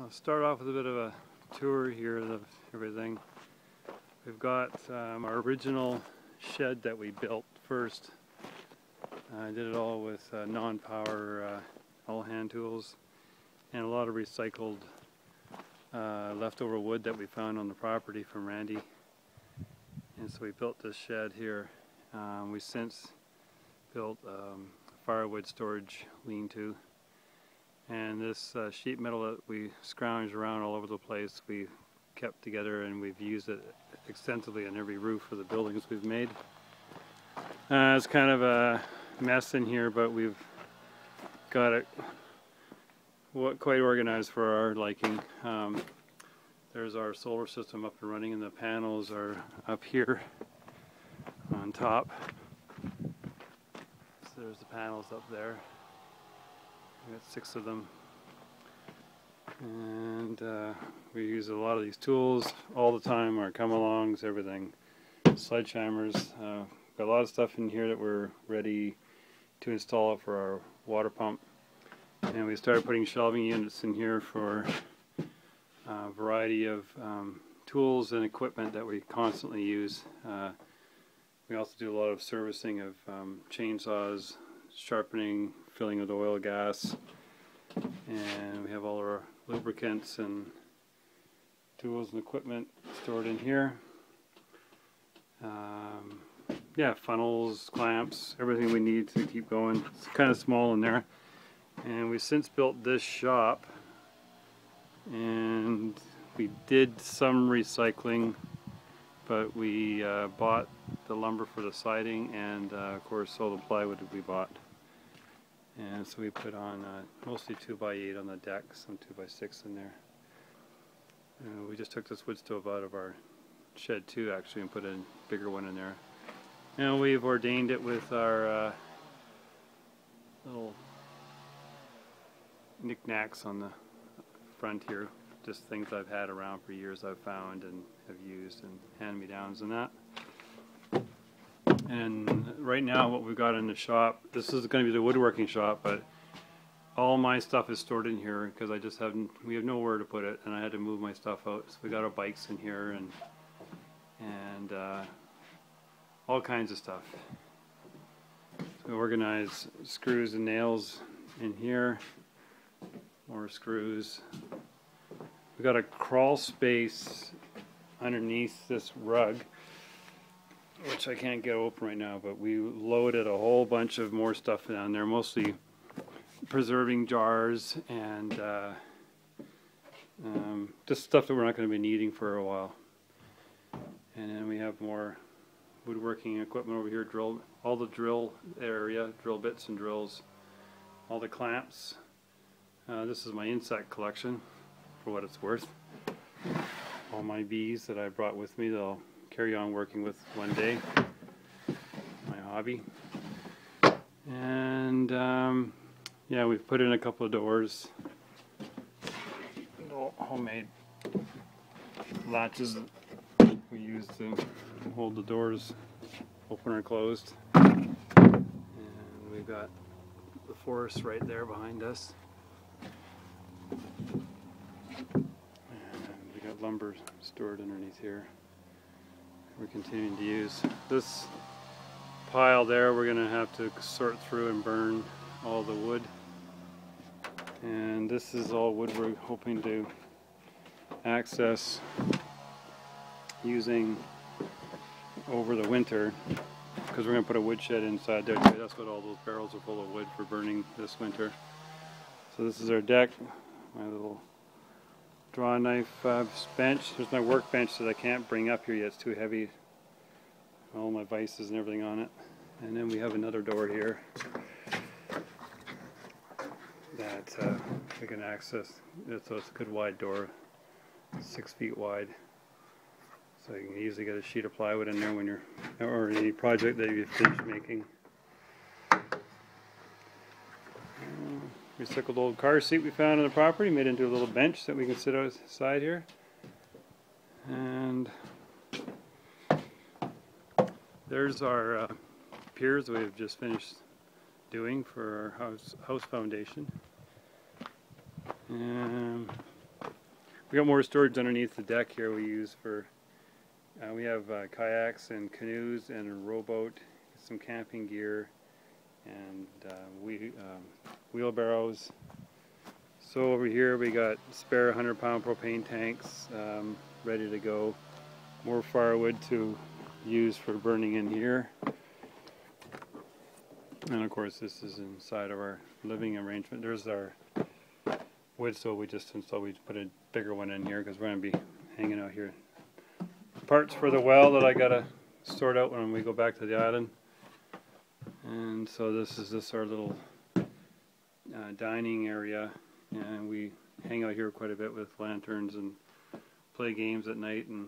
I'll start off with a bit of a tour here of everything. We've got our original shed that we built first. I did it all with non-power all hand tools and a lot of recycled leftover wood that we found on the property from Randy. And so we built this shed here. We since built firewood storage lean-to. And this sheet metal that we scrounged around all over the place, we kept together and we've used it extensively on every roof of the buildings we've made. It's kind of a mess in here, but we've got it quite organized for our liking. There's our solar system up and running, and the panels are up here on top. So there's the panels up there. We got 6 of them, and we use a lot of these tools all the time, our come-alongs, everything, sledgehammers. Got a lot of stuff in here that we're ready to install for our water pump, and we started putting shelving units in here for a variety of tools and equipment that we constantly use. We also do a lot of servicing of chainsaws, sharpening, filling with oil, gas, and we have all our lubricants and tools and equipment stored in here. Yeah, funnels, clamps, everything we need to keep going. It's kind of small in there. And we since built this shop, and we did some recycling, but we bought the lumber for the siding and of course all the plywood that we bought. And so we put on mostly 2x8 on the deck, some 2x6 in there. We just took this wood stove out of our shed too, actually, and put a bigger one in there. And we've ordained it with our little knickknacks on the front here. Just things I've had around for years, I've found and have used, and hand-me-downs and that. And right now what we've got in the shop, this is going to be the woodworking shop, but all my stuff is stored in here because we have nowhere to put it, and I had to move my stuff out. So we got our bikes in here and all kinds of stuff. So we organize screws and nails in here, more screws. We got a crawl space underneath this rug, which I can't get open right now, but we loaded a whole bunch of more stuff down there, mostly preserving jars and just stuff that we're not going to be needing for a while. And then we have more woodworking equipment over here, all the drill area, drill bits and drills, all the clamps. This is my insect collection, for what it's worth. All my bees that I brought with me that I'll carry on working with one day, my hobby. And yeah, we've put in a couple of doors, homemade latches we use to hold the doors open or closed. And we've got the forest right there behind us. And we got lumber stored underneath here. We're continuing to use this pile there. We're going to have to sort through and burn all the wood. And this is all wood we're hoping to access using over the winter, because we're going to put a wood shed inside there too. That's what all those barrels are full of wood for burning this winter. So this is our deck, my little draw knife bench. There's my workbench that I can't bring up here yet, it's too heavy. All my vices and everything on it. And then we have another door here that we can access. So it's a good wide door, 6 feet wide. So you can easily get a sheet of plywood in there when you're, or any project that you've finished making. Recycled old car seat we found on the property, made into a little bench that we can sit outside here. And there's our piers that we've just finished doing for our house foundation. And We got more storage underneath the deck here we use for, we have kayaks and canoes and a rowboat, some camping gear, and wheelbarrows. So over here we got spare 100-pound propane tanks ready to go. More firewood to use for burning in here. And of course this is inside of our living arrangement. There's our wood stove we just installed. We put a bigger one in here because we're going to be hanging out here. Parts for the well that I got to sort out when we go back to the island. And so this is just our little dining area, and we hang out here quite a bit with lanterns and play games at night and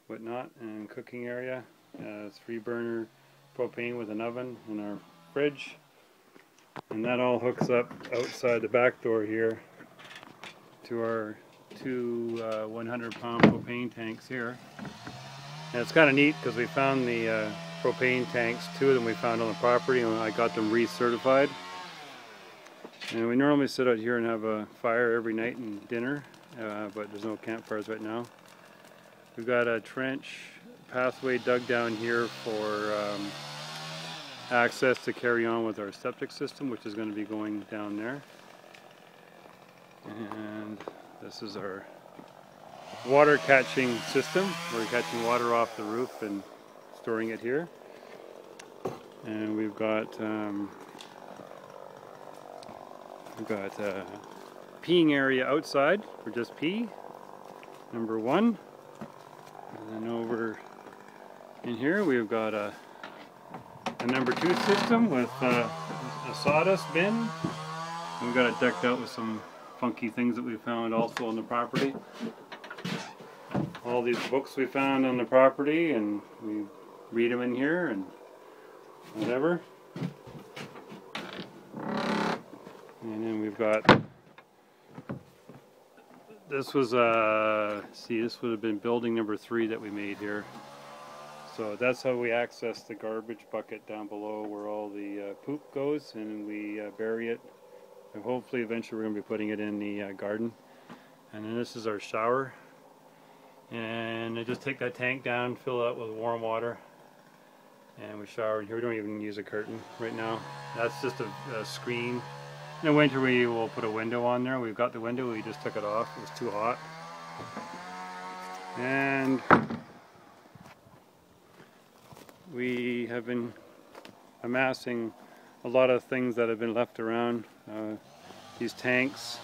whatnot. And cooking area, 3-burner propane with an oven in our fridge, and that all hooks up outside the back door here to our two 100-pound propane tanks here. And it's kind of neat because we found the propane tanks, 2 of them we found on the property, and I got them recertified. And we normally sit out here and have a fire every night and dinner, but there's no campfires right now. We've got a trench pathway dug down here for access to carry on with our septic system, which is going to be going down there. And this is our water catching system. We're catching water off the roof and storing it here. And we've got a peeing area outside for just pee, number 1. And then over in here we've got a number 2 system with a sawdust bin. We've got it decked out with some funky things that we found also on the property. All these books we found on the property, and we read them in here and whatever. And then we've got, this was this would have been building number 3 that we made here. So that's how we access the garbage bucket down below where all the poop goes, and we bury it. And hopefully eventually we're going to be putting it in the garden. And then this is our shower. And I just take that tank down, fill it up with warm water, and we shower in here. We don't even use a curtain right now. That's just a screen. In the winter we will put a window on there. We've got the window, we just took it off. It was too hot. And we have been amassing a lot of things that have been left around. These tanks.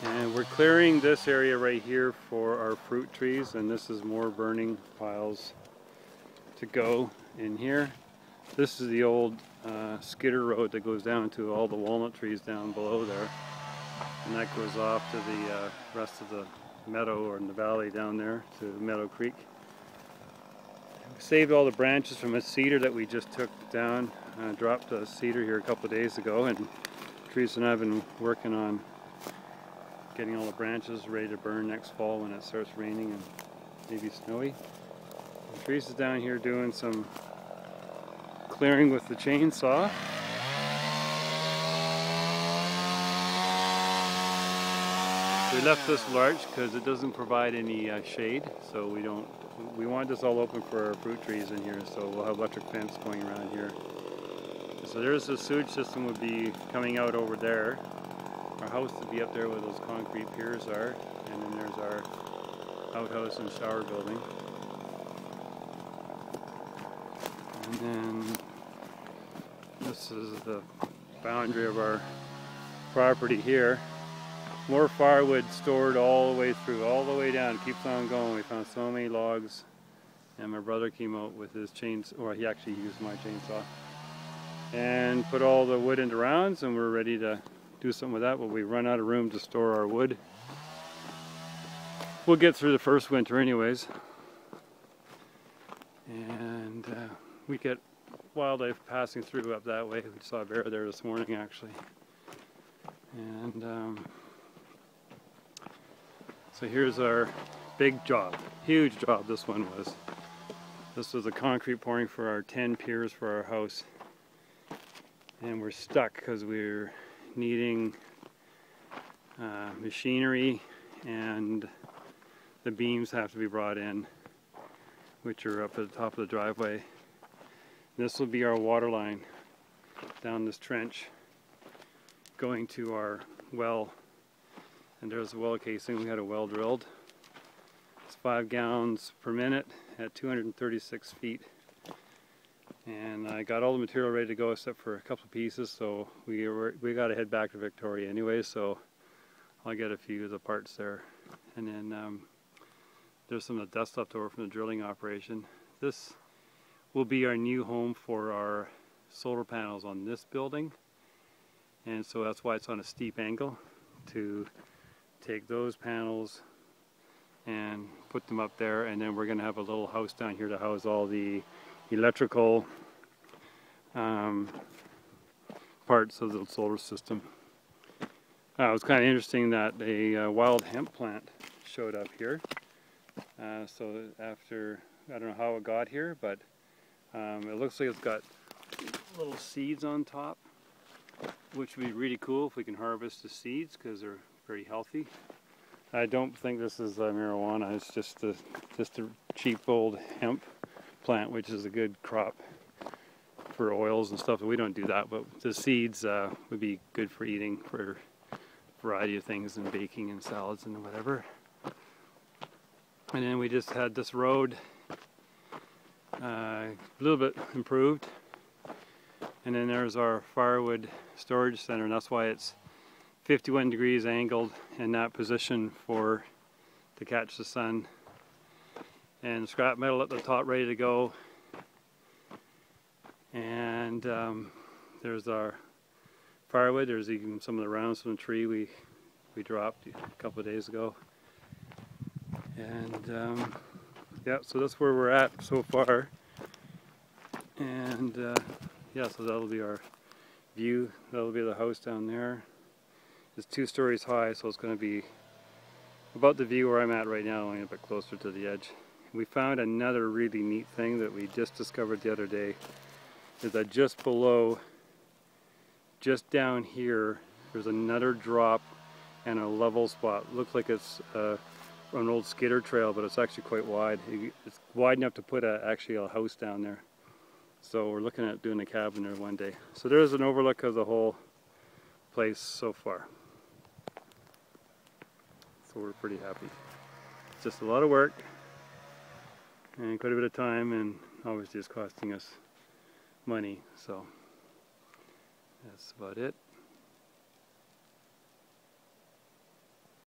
And we're clearing this area right here for our fruit trees, and this is more burning piles to go in here. This is the old skidder road that goes down to all the walnut trees down below there, and that goes off to the rest of the meadow, or in the valley down there to Meadow Creek. We saved all the branches from a cedar that we just took down. Dropped a cedar here a couple of days ago, and Teresa and I have been working on getting all the branches ready to burn next fall when it starts raining and maybe snowy. And Teresa's down here doing some clearing with the chainsaw. We left this large because it doesn't provide any shade, so we want this all open for our fruit trees in here, so we'll have electric fence going around here. So there's the sewage system would be coming out over there. Our house would be up there where those concrete piers are, and then there's our outhouse and shower building. And then this is the boundary of our property here. More firewood stored all the way through, all the way down. It keeps on going. We found so many logs, and my brother came out with his chainsaw, or he actually used my chainsaw, and put all the wood into rounds, and we're ready to do something with that. But we run out of room to store our wood. We'll get through the first winter anyways. And we get wildlife passing through up that way. We saw a bear there this morning actually. And so here's our big job, huge job this one was. This was the concrete pouring for our 10 piers for our house. And we're stuck because we're needing machinery and the beams have to be brought in, which are up at the top of the driveway. This will be our water line down this trench going to our well, and there's a well casing. We had a well drilled. It's 5 gallons per minute at 236 feet, and I got all the material ready to go except for a couple of pieces, so we got to head back to Victoria anyway, so I'll get a few of the parts there. And then there's some of the dust left over from the drilling operation. This will be our new home for our solar panels on this building, and so that's why it's on a steep angle, to take those panels and put them up there, and then we're going to have a little house down here to house all the electrical parts of the solar system. It was kind of interesting that a wild hemp plant showed up here. So after, I don't know how it got here, but it looks like it's got little seeds on top, which would be really cool if we can harvest the seeds because they're very healthy. I don't think this is marijuana. It's just a cheap old hemp plant, which is a good crop for oils and stuff. We don't do that, but the seeds would be good for eating for a variety of things, and baking and salads and whatever. And then we just had this road a little bit improved, and then there's our firewood storage center, and that's why it's 51 degrees angled in that position to catch the sun. And scrap metal at the top ready to go. And there's our firewood. There's even some of the rounds from the tree we dropped a couple of days ago. And yeah, so that's where we're at so far. And yeah, so that'll be our view. That'll be the house down there. It's 2 stories high, so it's going to be about the view where I'm at right now, only a bit closer to the edge. We found another really neat thing that we just discovered the other day, is that just below, just down here, there's another drop and a level spot. Looks like it's an old skidder trail, but it's actually quite wide. It's wide enough to put actually a house down there. So we're looking at doing a cabin there one day. So there's an overlook of the whole place so far. So we're pretty happy. It's just a lot of work and quite a bit of time, and obviously it's costing us money. So that's about it.